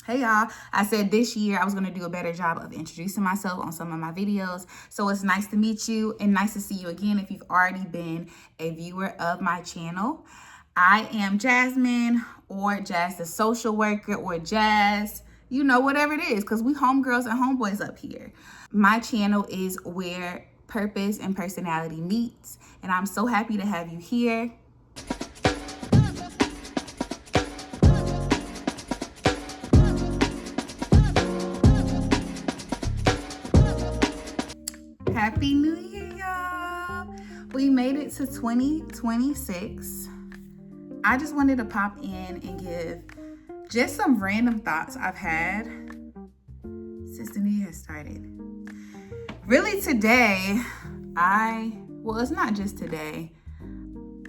Hey y'all, I said this year I was going to do a better job of introducing myself on some of my videos. So it's nice to meet you and nice to see you again if you've already been a viewer of my channel. I am Jasmine, or Jazz the social worker, or Jazz, you know, whatever it is, because we homegirls and homeboys up here. My channel is where purpose and personality meets, and I'm so happy to have you here. Happy New Year, y'all. We made it to 2026. I just wanted to pop in and give just some random thoughts I've had since the new year started. Really today, well, it's not just today,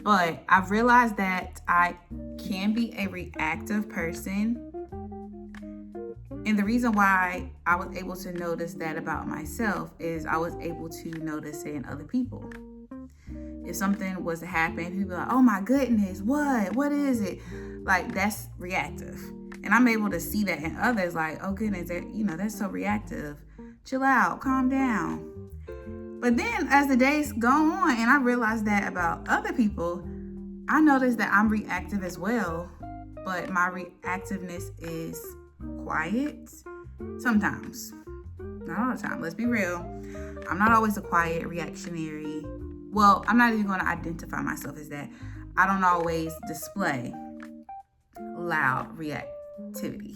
but I've realized that I can be a reactive person. And the reason why I was able to notice that about myself is I was able to notice it in other people. If something was to happen, people be like, oh my goodness, what is it? Like, that's reactive. And I'm able to see that in others, like, oh goodness, that's so reactive. Chill out, calm down. But then as the days go on and I realized that about other people, I noticed that I'm reactive as well, but my reactiveness is quiet sometimes, not all the time. Let's be real. I'm not always a quiet reactionary. Well, I'm not even going to identify myself as that. I don't always display loud reactivity.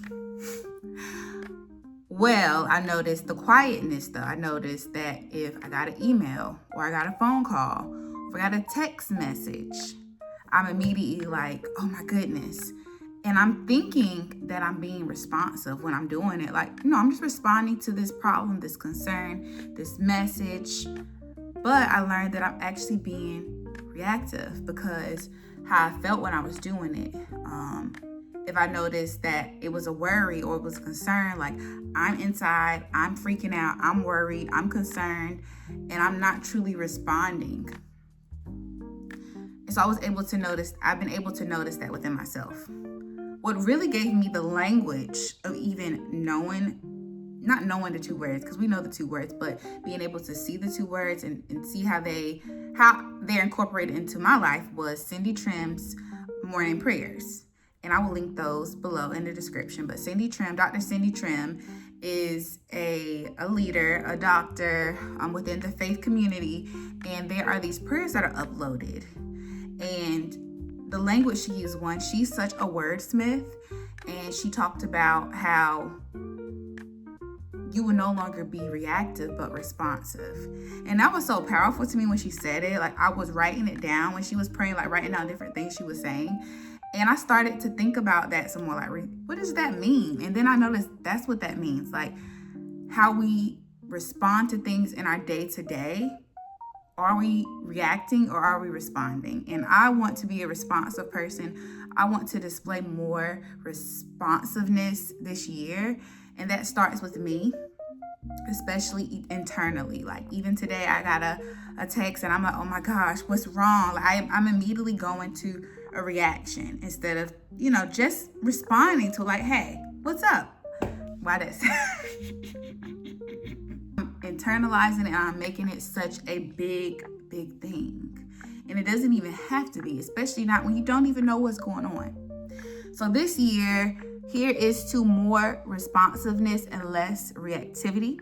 Well, I noticed the quietness though. I noticed that if I got an email or I got a phone call or I got a text message, I'm immediately like, oh my goodness. And I'm thinking that I'm being responsive when I'm doing it. Like, no, I'm just responding to this problem, this concern, this message. But I learned that I'm actually being reactive because how I felt when I was doing it. If I noticed that it was a worry or it was a concern, like I'm inside, I'm freaking out, I'm worried, I'm concerned, and I'm not truly responding. And so I've been able to notice that within myself. What really gave me the language of even not knowing the two words, because we know the two words, but being able to see the two words and see how they're incorporated into my life was Cindy Trim's morning prayers. And I will link those below in the description. But Dr. Cindy Trim is a leader, a doctor within the faith community. And there are these prayers that are uploaded. And the language she used, she's such a wordsmith. And she talked about how you will no longer be reactive, but responsive. And that was so powerful to me when she said it. Like, I was writing it down when she was praying, like writing down different things she was saying. And I started to think about that some more, like, what does that mean? And then I noticed that's what that means. Like, how we respond to things in our day-to-day. Are we reacting or are we responding? And I want to be a responsive person. I want to display more responsiveness this year. And that starts with me, especially internally. Like, even today, I got a text and I'm like, oh my gosh, what's wrong? Like, I'm immediately going to a reaction instead of, just responding to like, hey, what's up? Why this? I'm internalizing it and I'm making it such a big thing. And it doesn't even have to be, especially not when you don't even know what's going on. So this year, here is to more responsiveness and less reactivity.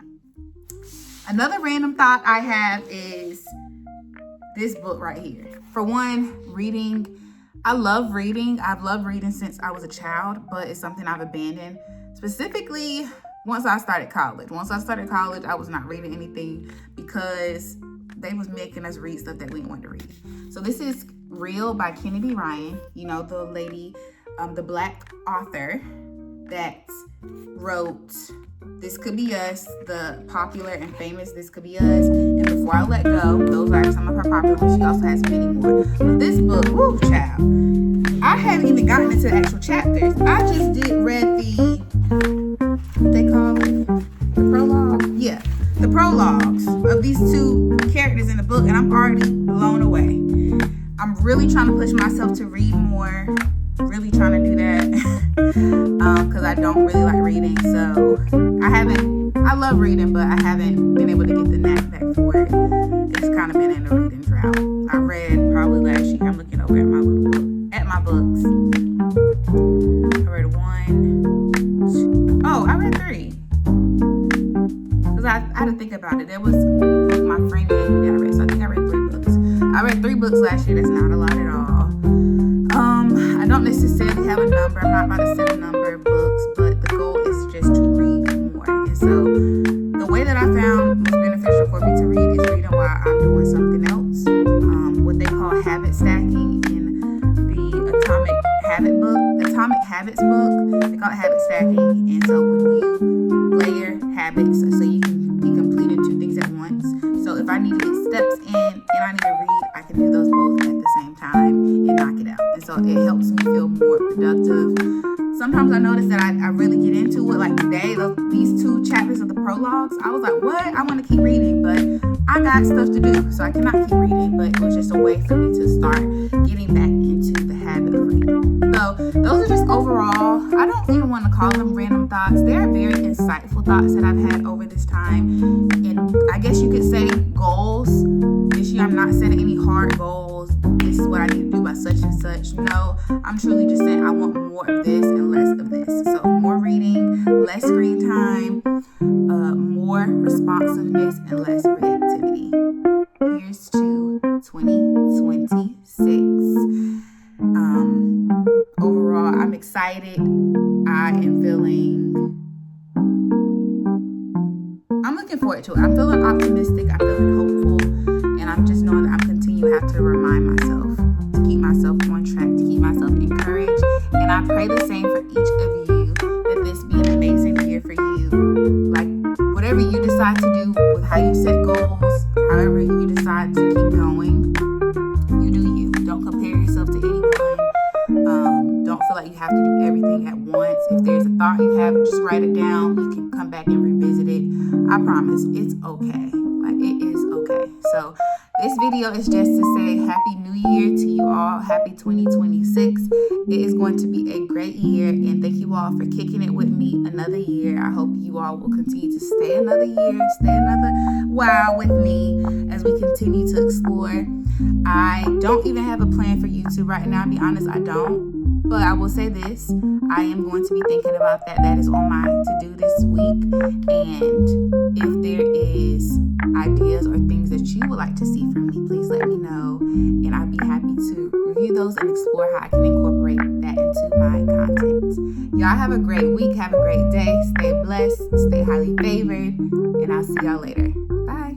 Another random thought I have is this book right here. For one, reading. I love reading. I've loved reading since I was a child, but it's something I've abandoned. Specifically, once I started college. I was not reading anything because they was making us read stuff that we didn't want to read. So this is Real by Kennedy Ryan. The lady, the Black author that wrote This Could Be Us, the popular and famous This Could Be Us, and Before I Let Go. Those are some of her popular ones. She also has many more. But this book, woo, child, I haven't even gotten into the actual chapters. I just read what they call it, the prologue? Yeah, the prologues of these two characters in the book, and I'm already blown away. I'm really trying to push myself to read more. Really trying to do that because I don't really like start reading. So I love reading, but I haven't been able to get the knack back for it. It's kind of been in a reading drought. I read probably last year. I'm looking over at my books. I read 1, 2. Oh, I read 3. Because I had to think about it. There was my friend gave me that I read. So I think I read 3 books. I read 3 books last year. That's not a lot at all. I don't necessarily have a number. I'm not about to set a number of books, but the goal is just to read more. And so the way that I found most beneficial for me to read is reading while I'm doing something else. What they call habit stacking in the Atomic Habits book. They call it habit stacking. And so when you layer habits, so you can be completing 2 things at once. So if I need to get steps in and I need to read, I can do those both at the same time and knock it out. And so it helps me feel more productive. Sometimes I notice that I really get into it. Like today, these 2 chapters of the prologues, I was like, what? I want to keep reading, but I got stuff to do, so I cannot keep reading. But it was just a way for me to start getting back into the habit of reading. So those are just overall, I don't even want to call them random thoughts. They're very insightful thoughts that I've had over this time. And I guess you could say goals. This year I'm not setting any hard goals. This is what I need to do by such and such. No, I'm truly just saying I want more of this and less of this. So more reading, less screen time, more responsiveness, and less reactivity. Here's to 2026. Overall, I'm excited. I'm looking forward to it. I'm feeling optimistic. I'm feeling hopeful. And I'm just knowing that I'm continuing to have to remind myself to keep myself on track, to keep myself encouraged. And I pray the same for each of you, that this be an amazing year for you. Like whatever you decide to do with how you set goals, however you decide to keep going, you do you. Don't compare yourself to anyone. Don't feel like you have to do everything at once. If there's a thought you have, just write it down. You can come back and revisit it. I promise it's okay. Like it is okay. So this video is just to say Happy New Year to you all. Happy 2026. It is going to be a great year, and thank you all for kicking it with me another year. I hope you all will continue to stay another year, stay another while with me as we continue to explore. I don't even have a plan for YouTube right now. To be honest, I don't. But I will say this, I am going to be thinking about that. That is on my to-do this week. And if there is ideas or things that you would like to see from me, please let me know. And I'd be happy to review those and explore how I can incorporate that into my content. Y'all have a great week. Have a great day. Stay blessed. Stay highly favored. And I'll see y'all later. Bye.